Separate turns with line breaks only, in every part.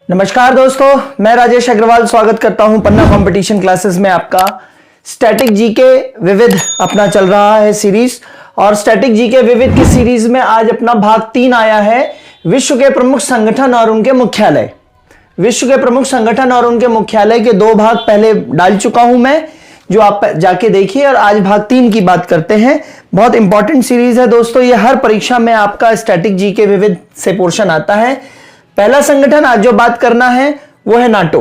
नमस्कार दोस्तों, मैं राजेश अग्रवाल स्वागत करता हूं पन्ना कंपटीशन क्लासेस में। आपका स्टैटिक जीके विविध अपना चल रहा है सीरीज, और स्टैटिक जीके विविध की सीरीज में आज अपना भाग 3 आया है, विश्व के प्रमुख संगठन और उनके मुख्यालय। विश्व के प्रमुख संगठन और उनके मुख्यालय के 2 भाग पहले डाल चुका हूं मैं, जो आप जाके देखिए, और आज भाग 3 की बात करते हैं। बहुत इंपॉर्टेंट सीरीज है दोस्तों, ये हर परीक्षा में आपका स्टैटिक जीके विविध से पोर्शन आता है। पहला संगठन आज जो बात करना है वो है NATO,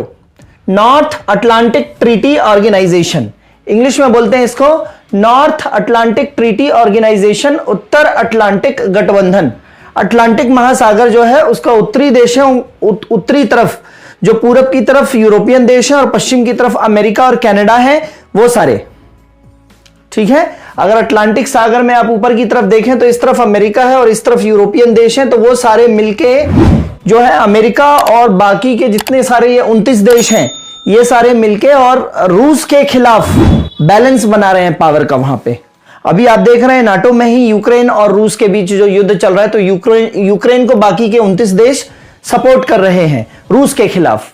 North Atlantic Treaty Organization. English में बोलते हैं इसको नॉर्थ अटलांटिक ट्रीटी ऑर्गेनाइजेशन, उत्तर अटलांटिक गठबंधन। अटलांटिक महासागर जो है उसका उत्तरी देश है, उत्तरी तरफ जो पूरब की तरफ यूरोपियन देश है और पश्चिम की तरफ अमेरिका और कनाडा है, वो सारे, ठीक है। अगर अटलांटिक सागर में आप ऊपर की तरफ देखें तो इस तरफ अमेरिका है और इस तरफ यूरोपियन देश हैं, तो वो सारे मिलके जो है अमेरिका और बाकी के जितने सारे ये 29 देश हैं, ये सारे मिलके और रूस के खिलाफ बैलेंस बना रहे हैं पावर का। वहां पे अभी आप देख रहे हैं नाटो में ही यूक्रेन और रूस के बीच जो युद्ध चल रहा है, तो यूक्रेन को बाकी के 29 देश सपोर्ट कर रहे हैं रूस के खिलाफ,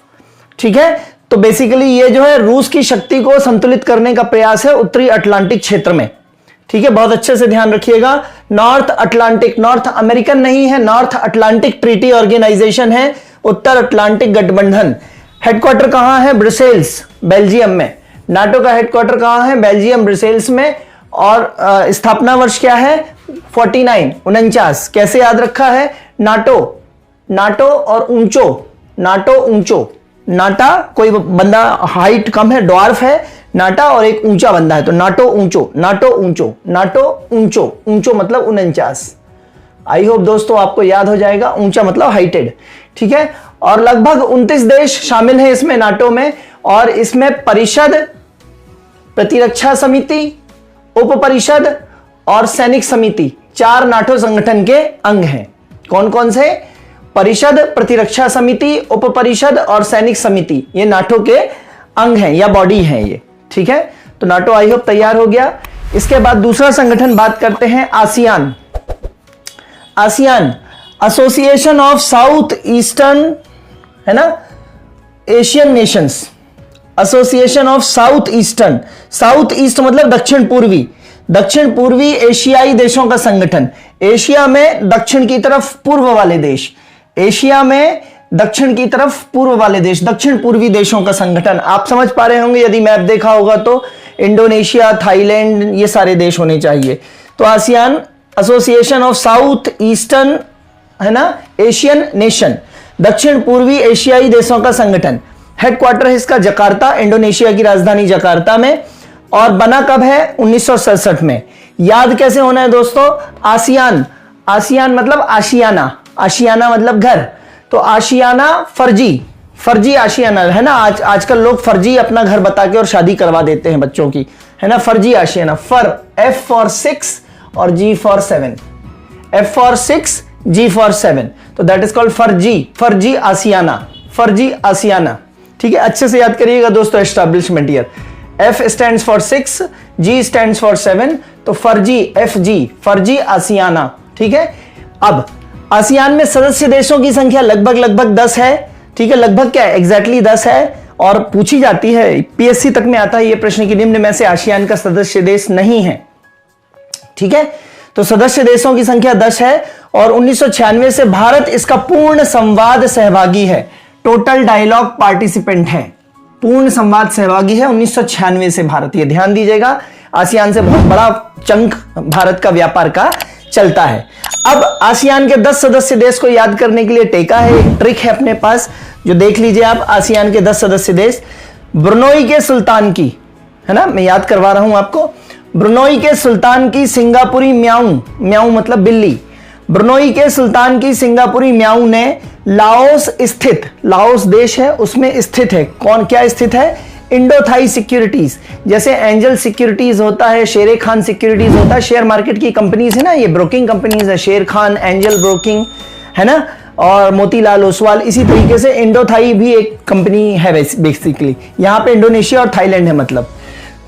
ठीक है। तो बेसिकली ये जो है रूस की शक्ति को संतुलित करने का प्रयास है उत्तरी अटलांटिक क्षेत्र में, ठीक है। बहुत अच्छे से ध्यान रखिएगा। नॉर्थ अटलांटिक, नॉर्थ अमेरिकन नहीं है, नॉर्थ अटलांटिक ट्रीटी ऑर्गेनाइजेशन है, उत्तर अटलांटिक गठबंधन। हेडक्वार्टर कहां है? ब्रसेल्स, बेल्जियम में। नाटो का हेडक्वार्टर कहां है? बेल्जियम, ब्रसेल्स में। और स्थापना वर्ष क्या है? 49। कैसे याद रखा है? नाटो और ऊंचो, नाटो ऊंचो। नाटा कोई बंदा हाइट कम है, ड्वार्फ है, नाटा और एक ऊंचा बंदा है, तो नाटो ऊंचो, नाटो ऊंचो, नाटो ऊंचो। ऊंचो मतलब 49। आई होप दोस्तों आपको याद हो जाएगा, ऊंचा मतलब हाइटेड, ठीक है। और लगभग 29 देश शामिल हैं इसमें, नाटो में। और इसमें परिषद, प्रतिरक्षा समिति, उप परिषद और सैनिक समिति, 4 नाटो संगठन के अंग हैं। कौन कौन से? परिषद, प्रतिरक्षा समिति, उप परिषद और सैनिक समिति, ये नाटो के अंग हैं या बॉडी हैं ये, ठीक है। तो नाटो आई होप तैयार हो गया। इसके बाद दूसरा संगठन बात करते हैं ASEAN. ASEAN association of south eastern, है ना, Asian Nations. Association of south eastern, south east मतलब दक्षिण पूर्वी, दक्षिण पूर्वी एशियाई देशों का संगठन। एशिया में दक्षिण की तरफ पूर्व वाले देश, एशिया में दक्षिण की तरफ पूर्व वाले देश, दक्षिण पूर्वी देशों का संगठन। आप समझ पा रहे होंगे, यदि मैप देखा होगा तो इंडोनेशिया, थाईलैंड, ये सारे देश होने चाहिए। तो ASEAN association of south eastern, है ना, एशियन नेशन, दक्षिण पूर्वी एशियाई देशों का संगठन। हेडक्वार्टर है इसका जकार्ता, इंडोनेशिया की राजधानी जकार्ता में। और बना कब है? 1967 में। याद कैसे होना है दोस्तों? आसियान, आसियान मतलब आशियाना, आशियाना मतलब घर, तो आशियाना फर्जी आशियाना, है ना। आजकल लोग फर्जी अपना घर बता के और शादी करवा देते हैं बच्चों की, है ना। फर्जी आशियाना, F for 6 और G for 7, F for 6, G for 7, तो दैट इज कॉल्ड फर्जी आसियाना, फर्जी आसियाना, ठीक है। अच्छे से याद करिएगा दोस्तों establishment year. F stands for 6, G stands for 7, तो फर्जी, FG, फर्जी आसियाना, ठीक है। अब आसियान में सदस्य देशों की संख्या लगभग 10 है, ठीक है। लगभग क्या है? एग्जैक्टली 10 है। और पूछी जाती है, पीएससी तक में आता है ये प्रश्न कि निम्न में से आसियान का सदस्य देश नहीं है, ठीक है। तो सदस्य देशों की संख्या 10 है और 1996 से भारत इसका पूर्ण संवाद सहभागी है, टोटल डायलॉग पार्टिसिपेंट है, पूर्ण संवाद सहभागी है 1996 से भारत। ये ध्यान दीजिएगा, आसियान से बहुत बड़ा चंक भारत का व्यापार का चलता है। अब आसियान के 10 सदस्य देश को याद करने के लिए टेका है, एक ट्रिक है अपने पास, जो देख लीजिए आप। आसियान के 10 सदस्य देश, ब्रुनोई के सुल्तान की, है ना, मैं याद करवा रहा हूं आपको, ब्रुनोई के सुल्तान की सिंगापुरी म्याऊ, म्याऊ मतलब बिल्ली, ब्रुनोई के सुल्तान की सिंगापुरी म्याऊ ने लाओस स्थित, लाओस देश है उसमें स्थित है, कौन क्या स्थित है? इंडोथाई सिक्योरिटीज, जैसे एंजल सिक्योरिटीज होता है, शेर खान सिक्योरिटीज होता है, शेयर मार्केट की कंपनीज है ना, ये ब्रोकिंग कंपनीज है, शेर खान, एंजल ब्रोकिंग, है ना, और मोतीलाल ओसवाल। इसी तरीके से इंडोथाई भी एक कंपनी है बेसिकली, यहां पे इंडोनेशिया और थाईलैंड है मतलब।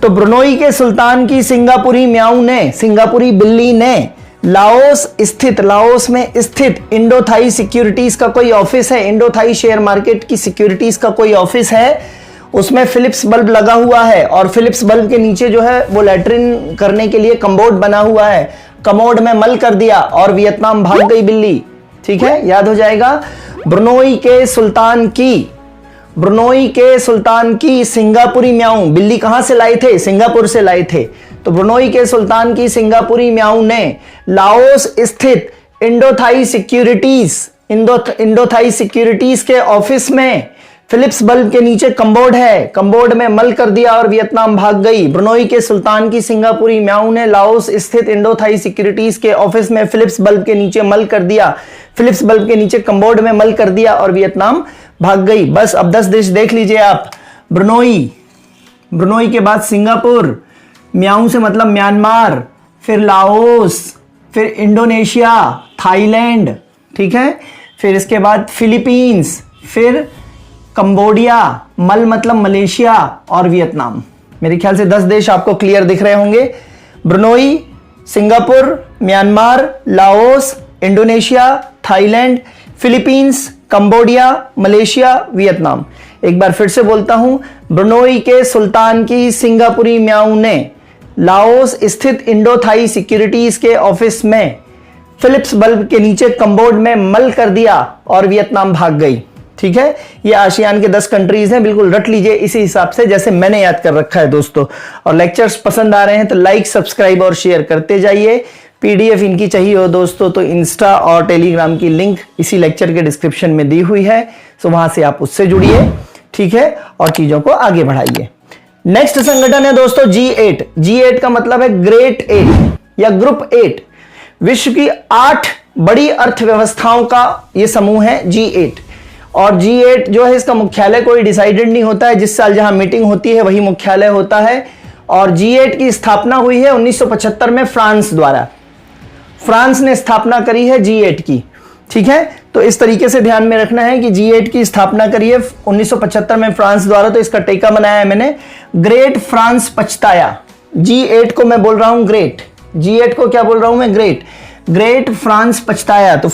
तो ब्रुनोई के सुल्तान की सिंगापुरी म्याऊ ने, सिंगापुरी बिल्ली ने लाओस में स्थित इंडोथाई सिक्योरिटीज का कोई ऑफिस है, इंडोथाई शेयर मार्केट की सिक्योरिटीज का कोई ऑफिस है, उसमें फिलिप्स बल्ब लगा हुआ है और फिलिप्स बल्ब के नीचे जो है वो लैट्रिन करने के लिए कमोड बना हुआ है, कमोड में मल कर दिया और वियतनाम भाग गई बिल्ली। ठीक है, याद हो जाएगा। ब्रुनोई के सुल्तान की सिंगापुरी म्याऊ, बिल्ली कहां से लाए थे? सिंगापुर से लाए थे। तो ब्रुनोई के सुल्तान की सिंगापुरी म्याऊ ने लाओस स्थित इंडोथाई सिक्योरिटीज के ऑफिस में फिलिप्स बल्ब के नीचे कमोड है, कमोड में मल कर दिया और वियतनाम भाग गई। ब्रुनोई के सुल्तान की सिंगापुरी म्याऊ ने लाओस स्थित इंडोथाई सिक्योरिटीज के ऑफिस में फिलिप्स बल्ब के नीचे मल कर दिया, फिलिप्स बल्ब के नीचे कमोड में मल कर दिया और वियतनाम भाग गई। बस अब 10 देश देख लीजिए आप। ब्रुनोई के बाद सिंगापुर, म्याऊ से मतलब म्यांमार, फिर लाओस, फिर इंडोनेशिया, थाईलैंड, ठीक है, फिर इसके बाद फिलीपींस, फिर कंबोडिया, मल मतलब मलेशिया और वियतनाम। मेरे ख्याल से 10 देश आपको क्लियर दिख रहे होंगे। Brunei, Singapore, Myanmar, Laos, Indonesia, Thailand, Philippines, Cambodia, Malaysia, Vietnam. एक बार फिर से बोलता हूं, ब्रुनोई के सुल्तान की सिंगापुरी म्याऊ ने लाओस स्थित इंडोथाई सिक्योरिटीज के ऑफिस में फिलिप्स बल्ब के नीचे कमोड में मल कर दिया और वियतनाम भाग गई। ठीक है, ये आसियान के 10 कंट्रीज हैं, बिल्कुल रट लीजिए इसी हिसाब से जैसे मैंने याद कर रखा है दोस्तों। और लेक्चर्स पसंद आ रहे हैं तो लाइक, सब्सक्राइब और शेयर करते जाइए। पीडीएफ इनकी चाहिए हो दोस्तों तो इंस्टा और टेलीग्राम की लिंक इसी लेक्चर के डिस्क्रिप्शन में दी हुई है, तो वहां से आप उससे जुड़िए। ठीक है, और चीजों को आगे बढ़ाइए। नेक्स्ट संगठन है दोस्तों G8। G8 का मतलब है ग्रेट 8 या ग्रुप 8। विश्व की 8 बड़ी अर्थव्यवस्थाओं का यह समूह है G8। और G8 जो है इसका मुख्यालय कोई डिसाइडेड नहीं होता है, जिस साल जहां मीटिंग होती है वही मुख्यालय होता है। और G8 की स्थापना हुई है 1975 में फ्रांस द्वारा। फ्रांस ने स्थापना करी है G8 की। ठीक है, तो इस तरीके से ध्यान में रखना है कि G8 की स्थापना करी है 1975 में फ्रांस द्वारा। तो इसका टेका बनाया है मैंने, ग्रेट फ्रांस पछताया। G8 को मैं बोल रहा हूं ग्रेट, G8 को क्या बोल रहा हूं मैं? ग्रेट फ्रांस पछताया। तो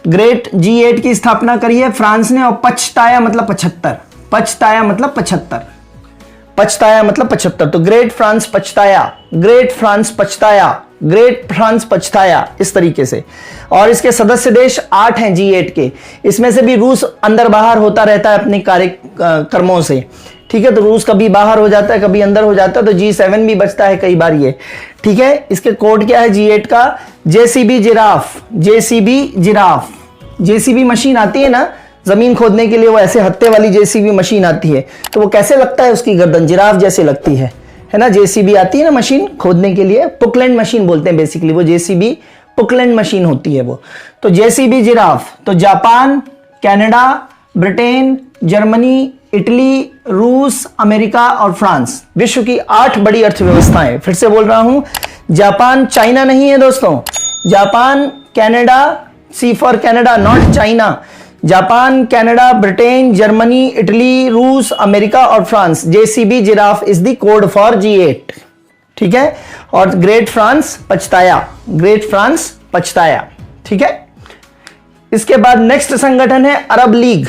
ग्रेट G8 की स्थापना करी है फ्रांस ने, और पछताया मतलब 75, पछताया मतलब 75, पछताया मतलब 75। तो ग्रेट फ्रांस पछताया, ग्रेट फ्रांस पछताया, ग्रेट फ्रांस पछताया, इस तरीके से। और इसके सदस्य देश 8 हैं G8 के। इसमें से भी रूस अंदर बाहर होता रहता है अपने कार्यक्रमों से। ठीक है, तो रूस कभी बाहर हो जाता है, कभी अंदर हो जाता है, तो G7 भी बचता है कई बार ये। ठीक है, इसके कोड क्या है G8 का? JCB giraffe, JCB giraffe. JCB machine आती है ना जमीन खोदने के लिए, वो ऐसे हत्थे वाली JCB मशीन आती है, तो वो कैसे लगता है उसकी गर्दन? जिराफ जैसे लगती है ना। JCB आती है ना मशीन खोदने के लिए, पुकलैंड मशीन बोलते हैं बेसिकली, वो JCB पुकलैंड मशीन होती है वो। तो JCB जिराफ। तो Japan, Canada, Britain, Germany, Italy, रूस, अमेरिका और फ्रांस, विश्व की 8 बड़ी अर्थव्यवस्थाएं। फिर से बोल रहा हूं, जापान चाइना नहीं है दोस्तों, Japan, Canada, C for Canada not China. Japan, Canada, Britain, Germany, Italy, रूस, अमेरिका और France. JCB giraffe is the code for G8। ठीक है, और ग्रेट फ्रांस पछताया, ग्रेट फ्रांस पछताया। ठीक है, इसके बाद नेक्स्ट संगठन है अरब लीग।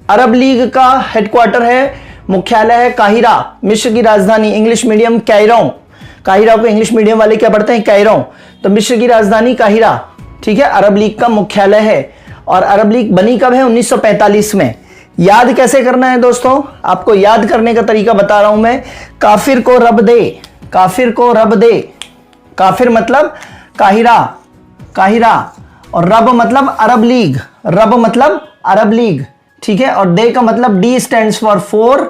अरब लीग का हेडक्वार्टर है, मुख्यालय है काहिरा। मिस्र की राजधानी, इंग्लिश मीडियम कैरो। काहिरा को इंग्लिश मीडियम वाले क्या पढ़ते हैं? कैरो। तो मिस्र की राजधानी काहिरा। ठीक है, अरब लीग का मुख्यालय है। और अरब लीग बनी कब है? 1945 में। याद कैसे करना है दोस्तों? आपको याद करने का तरीका बता रहा हूं मैं। काफिर को रब दे, काफिर को रब दे। काफिर मतलब काहिरा, काहिरा, और रब मतलब अरब लीग, रब मतलब अरब लीग। ठीक है, और दे का मतलब D स्टैंड्स फॉर 4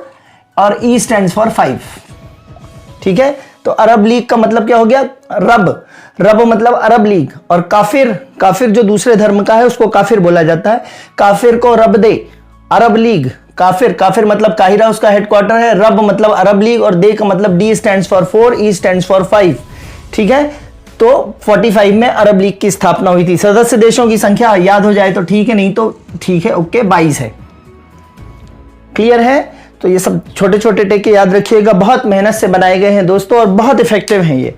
और E स्टैंड्स फॉर 5। ठीक है, तो अरब लीग का मतलब क्या हो गया? रब, रब मतलब अरब लीग। और काफिर, काफिर जो दूसरे धर्म का है उसको काफिर बोला जाता है। काफिर को रब दे, अरब लीग। काफिर, काफिर मतलब काहिरा उसका हेडक्वार्टर है, रब मतलब अरब लीग, और दे का मतलब D stands for 4, E stands for 5। ठीक है, तो 45 में अरब लीग की स्थापना हुई थी। सदस्य देशों की संख्या याद हो जाए तो ठीक है, नहीं तो ठीक है, ओके, 22 है। क्लियर है? तो ये सब छोटे छोटे टेके याद रखिएगा, बहुत मेहनत से बनाए गए हैं दोस्तों और बहुत इफेक्टिव हैं ये।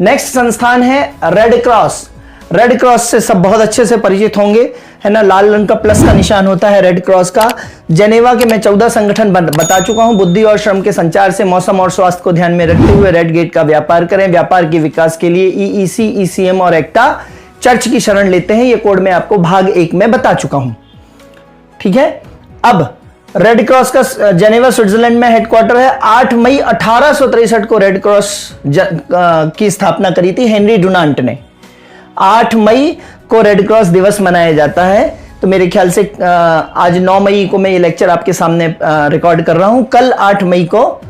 नेक्स्ट संस्थान है रेड क्रॉस। रेड क्रॉस से सब बहुत अच्छे से परिचित होंगे, है ना। लाल रंग का प्लस का निशान होता है रेड क्रॉस का। जेनेवा के मैं 14 संगठन बता चुका हूं। बुद्धि और श्रम के संचार से मौसम और स्वास्थ्य को ध्यान में रखते हुए रेड गेट का व्यापार करें। व्यापार के विकास के लिए ईईसी, ईसीएम और एक्टा चर्च की शरण लेते हैं। ये कोड मैं आपको भाग 1 में बता चुका हूं, ठीक है। अब रेड क्रॉस का जेनेवा स्विट्जरलैंड में हेडक्वार्टर है। 8 मई 1863 को रेड क्रॉस की स्थापना करी थी हेनरी डुनांट ने। 8 मई को रेड क्रॉस दिवस मनाया जाता है। तो मेरे ख्याल से आज 9 मई को मैं ये लेक्चर आपके सामने रिकॉर्ड कर रहा हूं। कल 8 मई को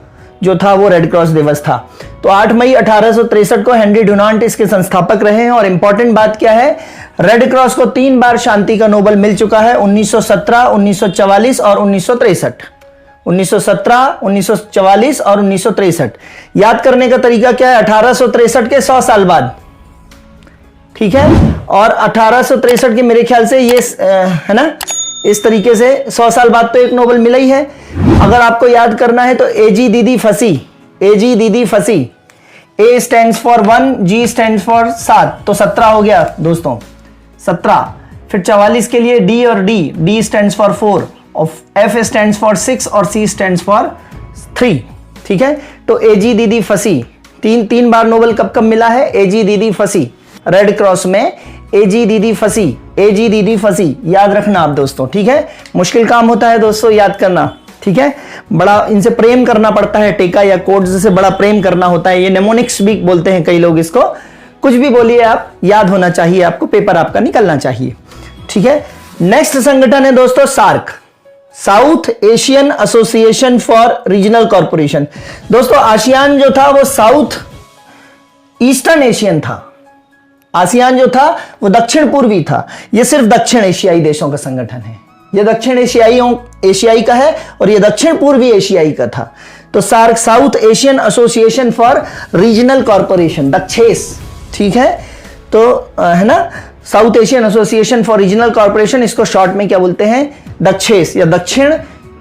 जो था वो रेड क्रॉस दिवस था। तो 8 मई 1863 को हेनरी डुनांट इसके संस्थापक रहे हैं। और इंपॉर्टेंट बात क्या है, रेड क्रॉस को 3 बार शांति का नोबेल मिल चुका है, 1917, 1944 और 1963। 1917, 1944 और 1963। याद करने का तरीका क्या है, 1863 के 100 साल बाद, ठीक है। और 1863 के मेरे ख्याल से ये है ना, इस तरीके से 100 साल बाद तो एक नोबेल मिला ही है। अगर आपको याद करना है तो एजी दीदी फंसी, एजी दीदी फंसी, ए stands for 1, ji stands for 7, तो 17 हो गया दोस्तों, 17। फिर 44 के लिए डी और डी, डी स्टैंड्स फॉर 4 और एफ स्टैंड्स फॉर 6 और सी स्टैंड्स फॉर 3, ठीक है। तो एजी दीदी फंसी, तीन बार नोबेल कब कब मिला है, एजी दीदी फंसी, रेड क्रॉस में एजी दीदी फंसी, एजी दीदी फंसी, याद रखना आप दोस्तों, ठीक है। मुश्किल काम होता है दोस्तों याद करना, ठीक है। बड़ा इनसे प्रेम करना पड़ता है, टेका या कोड्स से बड़ा प्रेम करना होता है। ये नेमोनिक्स भी बोलते हैं कई लोग इसको। कुछ भी बोलिए आप, याद होना चाहिए आपको, पेपर आपका निकलना चाहिए, ठीक है। नेक्स्ट संगठन है दोस्तों SAARC, South Asian Association for Regional Corporation. दोस्तों आसियान जो था वो साउथ ईस्टर्न एशियन था, आसियान जो था वो दक्षिण पूर्वी था। ये सिर्फ दक्षिण एशियाई देशों का संगठन है। ये दक्षिण एशियाई का है और ये दक्षिण पूर्वी एशियाई का था। तो SAARC, South Asian Association for Regional Corporation, दक्षेस, ठीक है। तो है ना, South Asian Association for Regional Corporation, इसको शॉर्ट में क्या बोलते हैं, दक्षेस, या दक्षिण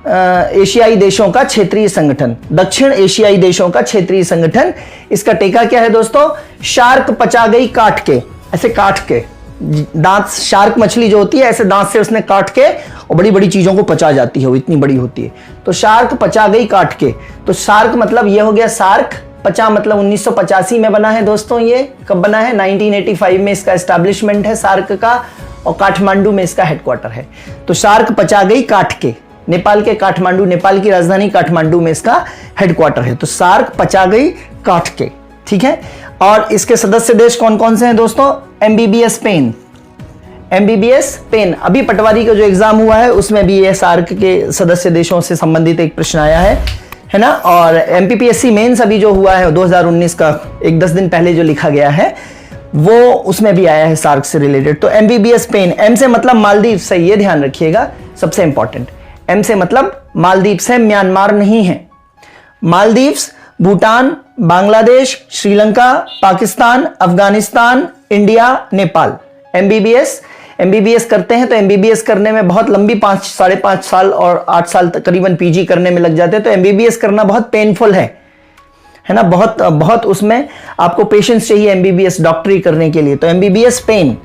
एशियाई देशों का क्षेत्रीय संगठन, दक्षिण एशियाई देशों का क्षेत्रीय संगठन। इसका टेका क्या है दोस्तों, शार्क पचा गई काट के, ऐसे काट के दांत, शार्क मछली जो होती है ऐसे दांत से उसने काट के और बड़ी बड़ी चीजों को पचा जाती है, वो इतनी बड़ी होती है। तो शार्क पचा गई काट के, तो शार्क मतलब ये हो गया सार्क, पचा मतलब 1985 में बना है दोस्तों। ये कब बना है, 1985 में इसका एस्टैब्लिशमेंट है सार्क का, और काठमांडू में इसका हेडक्वार्टर है। तो शार्क पचा गई काट के, नेपाल के काठमांडू, नेपाल की राजधानी काठमांडू में इसका हेडक्वार्टर है। तो सार्क पचा गई काट के, ठीक है। और इसके सदस्य देश कौन कौन से हैं दोस्तों, एमबीबीएस पेन, एमबीबीएस पेन। अभी पटवारी का जो एग्जाम हुआ है उसमें भी ये सार्क के सदस्य देशों से संबंधित एक प्रश्न आया है ना। और एमपीपीएससी मेंस अभी जो हुआ है 2019 का, एक 10 दिन पहले जो लिखा गया है वो, उसमें भी आया है सार्क से रिलेटेड। तो एमबीबीएस पेन, एम से मतलब मालदीव से, ये ध्यान रखिएगा, सबसे इंपॉर्टेंट। एम से मतलब मालदीव से, म्यांमार नहीं है। मालदीव्स, भूटान, बांग्लादेश, श्रीलंका, पाकिस्तान, अफगानिस्तान, इंडिया, नेपाल। एमबीबीएस करते हैं तो एमबीबीएस करने में बहुत लंबी 5-5.5 साल और 8 साल करीबन पीजी करने में लग जाते हैं। तो एमबीबीएस करना बहुत पेनफुल है ना, बहुत उसमें आपको पेशेंस चाहिए एमबीबीएस डॉक्टरी करने के लिए। तो एमबीबीएस पेन।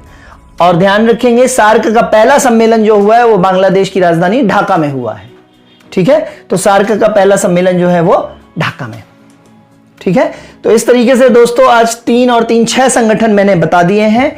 और ध्यान रखेंगे सार्क का पहला सम्मेलन जो हुआ है वो बांग्लादेश की राजधानी ढाका में हुआ है, ठीक है। तो सार्क का पहला सम्मेलन जो है वो ढाका में, ठीक है। तो इस तरीके से दोस्तों आज 3 और 3 6 संगठन मैंने बता दिए हैं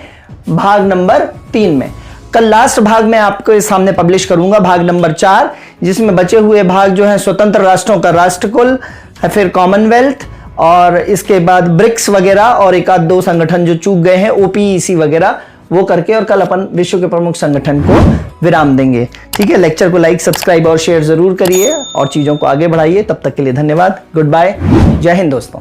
भाग नंबर 3 में। कल लास्ट भाग में आपको सामने पब्लिश करूंगा, भाग नंबर 4, जिसमें बचे हुए भाग जो है स्वतंत्र राष्ट्रों का राष्ट्रकुल, फिर कॉमनवेल्थ, और इसके बाद ब्रिक्स वगैरह, और एक आध 2 संगठन जो चूक गए हैं, ओपीईसी वगैरह, वो करके और कल अपन विश्व के प्रमुख संगठन को विराम देंगे, ठीक है। लेक्चर को लाइक, सब्सक्राइब और शेयर जरूर करिए और चीजों को आगे बढ़ाइए। तब तक के लिए धन्यवाद, गुड बाय, जय हिंद दोस्तों।